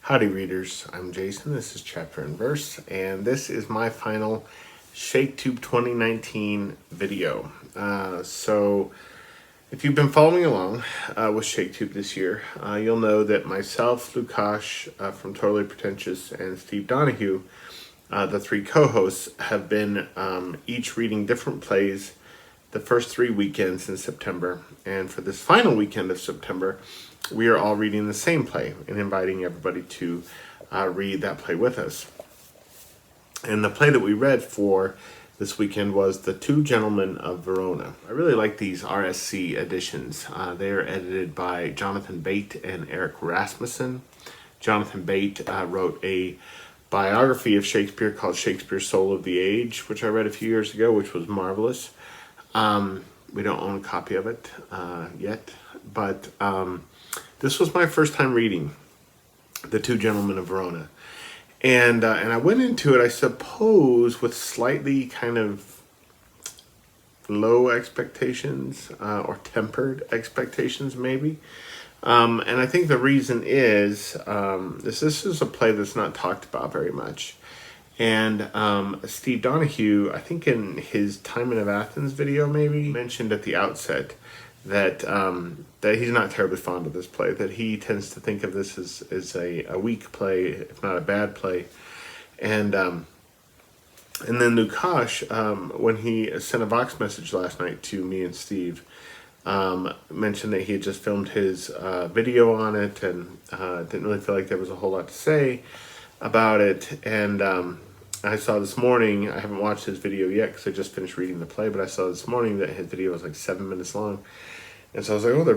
Howdy readers, I'm Jason, this is Chapter and Verse, and this is my final Shaketube 2019 video. So if you've been following along with Shaketube this year, you'll know that myself, Lukash from Totally Pretentious, and Steve Donahue, the three co-hosts, have been each reading different plays the first 3 weekends in September, and for this final weekend of September, we are all reading the same play and inviting everybody to read that play with us. And the play that we read for this weekend was The Two Gentlemen of Verona. I really like these RSC editions. They are edited by Jonathan Bate and Eric Rasmussen. Jonathan Bate wrote a biography of Shakespeare called Shakespeare's Soul of the Age, which I read a few years ago, which was marvelous. We don't own a copy of it yet, but this was my first time reading The Two Gentlemen of Verona. And I went into it, I suppose, with slightly kind of low expectations or tempered expectations, maybe. And I think the reason is this is a play that's not talked about very much. And Steve Donahue, I think in his Time of Athens video maybe, mentioned at the outset that that he's not terribly fond of this play, that he tends to think of this as a weak play, if not a bad play. And then Lukash, when he sent a Vox message last night to me and Steve, mentioned that he had just filmed his video on it and didn't really feel like there was a whole lot to say about it. And I saw this morning, I haven't watched his video yet because I just finished reading the play, but I saw this morning that his video was like 7 minutes long. And so I was like, oh, there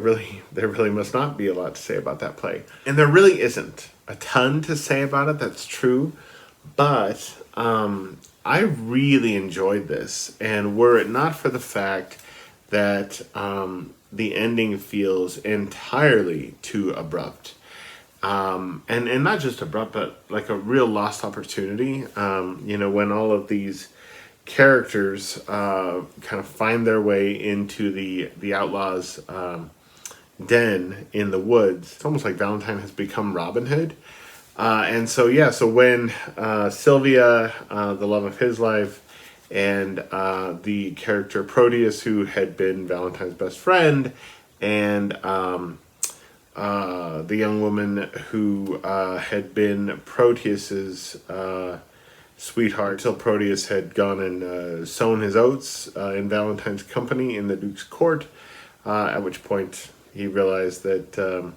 really must not be a lot to say about that play. And there really isn't a ton to say about it, that's true. But I really enjoyed this. And were it not for the fact that the ending feels entirely too abrupt, and not just abrupt, but like a real lost opportunity. When all of these characters kind of find their way into the outlaws' den in the woods. It's almost like Valentine has become Robin Hood. So when Sylvia, the love of his life, and the character Proteus, who had been Valentine's best friend, and the young woman who had been Proteus's sweetheart until Proteus had gone and sown his oats in Valentine's company in the Duke's court, at which point he realized that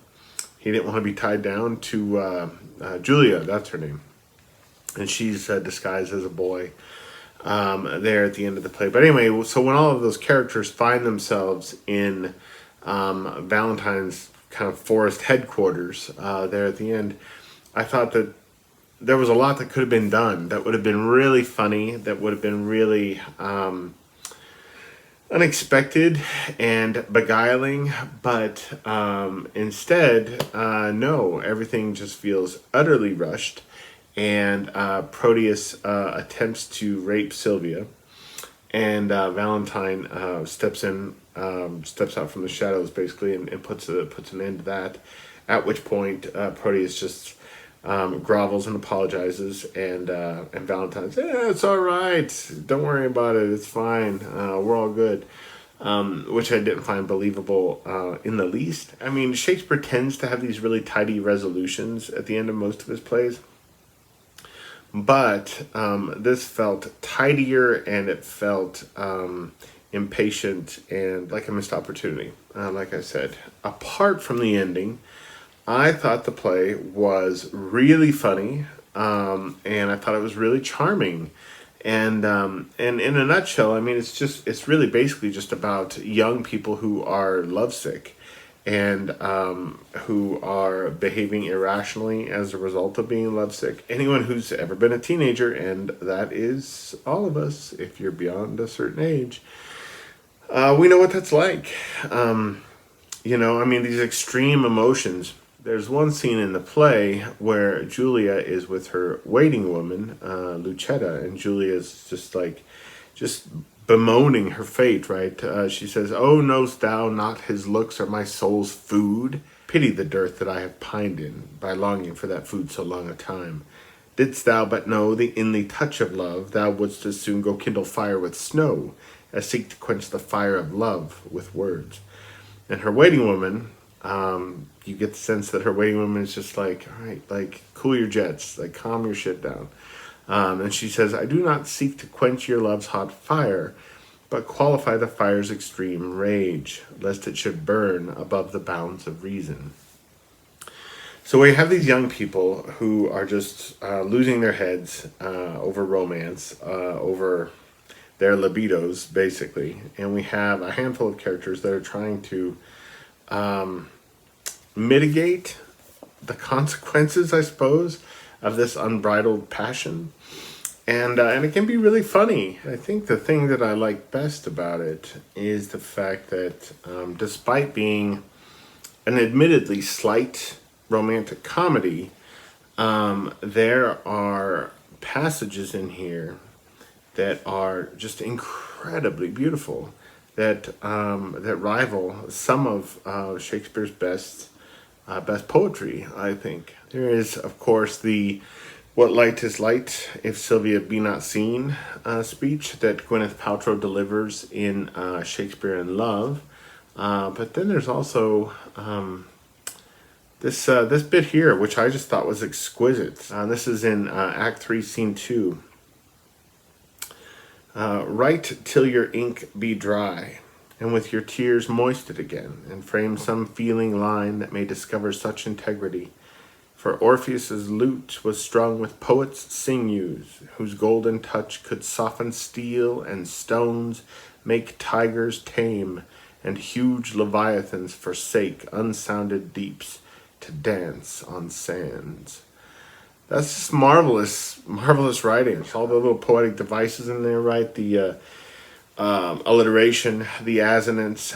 he didn't want to be tied down to Julia, that's her name, and she's disguised as a boy there at the end of the play. But anyway, so when all of those characters find themselves in Valentine's kind of forest headquarters there at the end, I thought that there was a lot that could have been done that would have been really funny, that would have been really unexpected and beguiling, but instead, no, everything just feels utterly rushed, and Proteus attempts to rape Sylvia, and Valentine steps out from the shadows basically and puts an end to that, at which point Proteus just grovels and apologizes, and Valentine's, it's all right, don't worry about it, it's fine, we're all good, which I didn't find believable in the least. I mean, Shakespeare tends to have these really tidy resolutions at the end of most of his plays, but this felt tidier, and it felt impatient and like a missed opportunity. Like I said, apart from the ending, I thought the play was really funny, and I thought it was really charming. And in a nutshell, I mean, it's really basically just about young people who are lovesick and who are behaving irrationally as a result of being lovesick. Anyone who's ever been a teenager, and that is all of us if you're beyond a certain age, we know what that's like. I mean, these extreme emotions. There's one scene in the play where Julia is with her waiting woman, Lucetta, and Julia's just bemoaning her fate, right? She says, "Oh, knowst thou not his looks are my soul's food? Pity the dearth that I have pined in, by longing for that food so long a time. Didst thou but know the in the touch of love, thou wouldst as soon go kindle fire with snow, as seek to quench the fire of love with words. And her waiting woman, you get the sense that her waiting woman is just like, all right, like, cool your jets, like, calm your shit down. And she says, I do not seek to quench your love's hot fire, but qualify the fire's extreme rage, lest it should burn above the bounds of reason. So we have these young people who are just losing their heads over romance, over their libidos, basically. And we have a handful of characters that are trying to mitigate the consequences, I suppose, of this unbridled passion. And it can be really funny. I think the thing that I like best about it is the fact that despite being an admittedly slight romantic comedy, there are passages in here that are just incredibly beautiful, that that rival some of Shakespeare's best poetry, I think. There is, of course, the "What light is light, if Sylvia be not seen" speech that Gwyneth Paltrow delivers in Shakespeare in Love. But then there's also this bit here, which I just thought was exquisite. This is in Act 3, Scene 2. Write till your ink be dry, and with your tears moist it again, and frame some feeling line that may discover such integrity. For Orpheus's lute was strung with poets' sinews, whose golden touch could soften steel and stones, make tigers tame, and huge leviathans forsake unsounded deeps to dance on sands. That's just marvelous writing. All the little poetic devices in there, right? The alliteration, the assonance.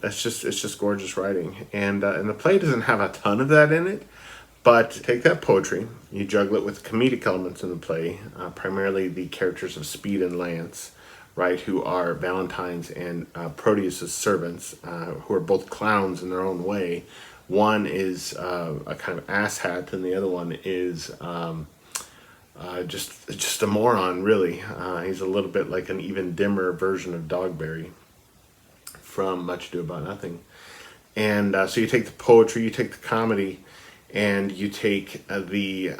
It's just gorgeous writing. And the play doesn't have a ton of that in it. But take that poetry, you juggle it with comedic elements in the play, primarily the characters of Speed and Lance, right, who are Valentine's and Proteus's servants, who are both clowns in their own way. One is a kind of asshat, and the other one is just a moron, really. He's a little bit like an even dimmer version of Dogberry from Much Ado About Nothing. And so you take the poetry, you take the comedy, and you take the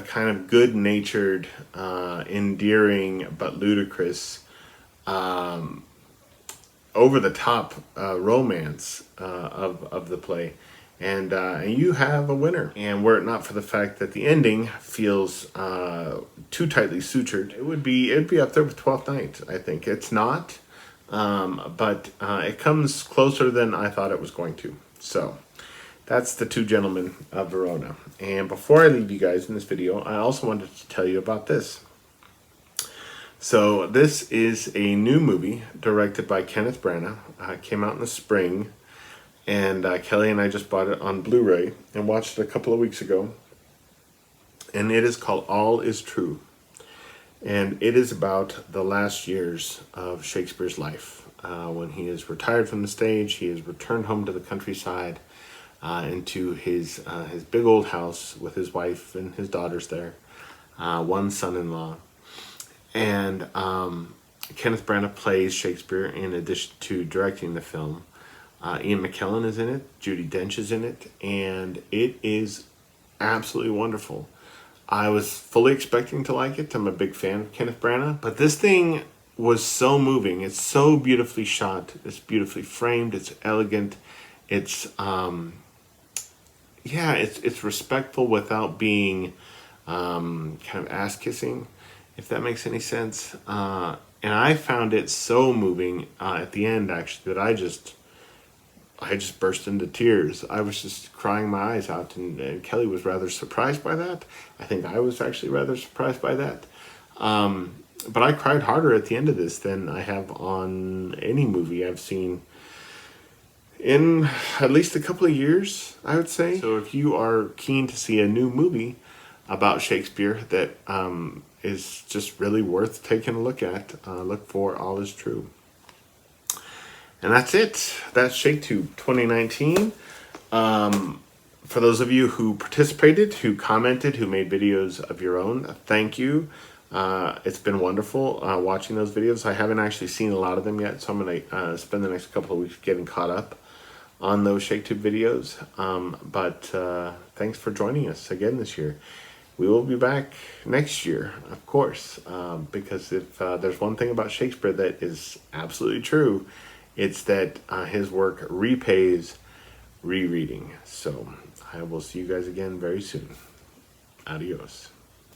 kind of good-natured, endearing but ludicrous, over-the-top romance of the play, and you have a winner. And were it not for the fact that the ending feels too tightly sutured, it'd be up there with Twelfth Night. I think it's not, but it comes closer than I thought it was going to. So. That's the Two Gentlemen of Verona. And before I leave you guys in this video, I also wanted to tell you about this. So this is a new movie directed by Kenneth Branagh. Came out in the spring, and Kelly and I just bought it on Blu-ray and watched it a couple of weeks ago. And it is called All Is True. And it is about the last years of Shakespeare's life. When he is retired from the stage, he is returned home to the countryside, into his big old house with his wife and his daughters there, one son-in-law. And Kenneth Branagh plays Shakespeare in addition to directing the film. Ian McKellen is in it, Judi Dench is in it, and it is absolutely wonderful. I was fully expecting to like it. I'm a big fan of Kenneth Branagh, but this thing was so moving. It's so beautifully shot, it's beautifully framed, it's elegant, it's it's respectful without being kind of ass-kissing, if that makes any sense. And I found it so moving at the end, actually, that I just burst into tears. I was just crying my eyes out, and Kelly was rather surprised by that. I think I was actually rather surprised by that. But I cried harder at the end of this than I have on any movie I've seen in at least a couple of years, I would say. So if you are keen to see a new movie about Shakespeare that is just really worth taking a look at, look for All Is True. And that's it. That's Shaketube 2019. For those of you who participated, who commented, who made videos of your own, thank you. It's been wonderful watching those videos. I haven't actually seen a lot of them yet, so I'm going to spend the next couple of weeks getting caught up on those Shaketube videos. But thanks for joining us again this year. We will be back next year, of course, because if there's one thing about Shakespeare that is absolutely true, it's that his work repays rereading. So I will see you guys again very soon. Adios.